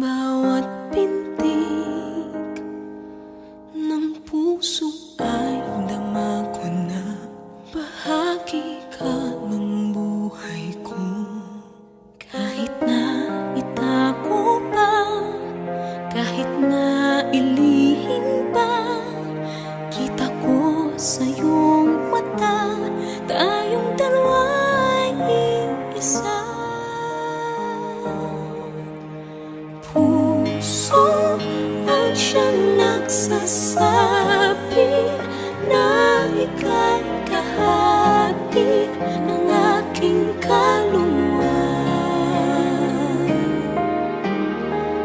Bawat pintig ng puso ay dama ko na bahagi ka ng buhay ko. Kahit na itago pa, kahit na ilihim pa, kita ko sa iyong mata, tayong dalawa'y iisa. Puso ang siyang nagsasabi na ika'y kahati ng aking kaluluwa.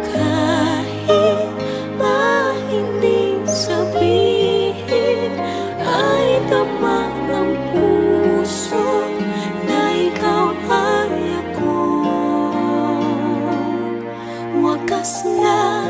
Kahit ba hindi sabihin, ay dama ng puso na ikaw ay ako. Wakas na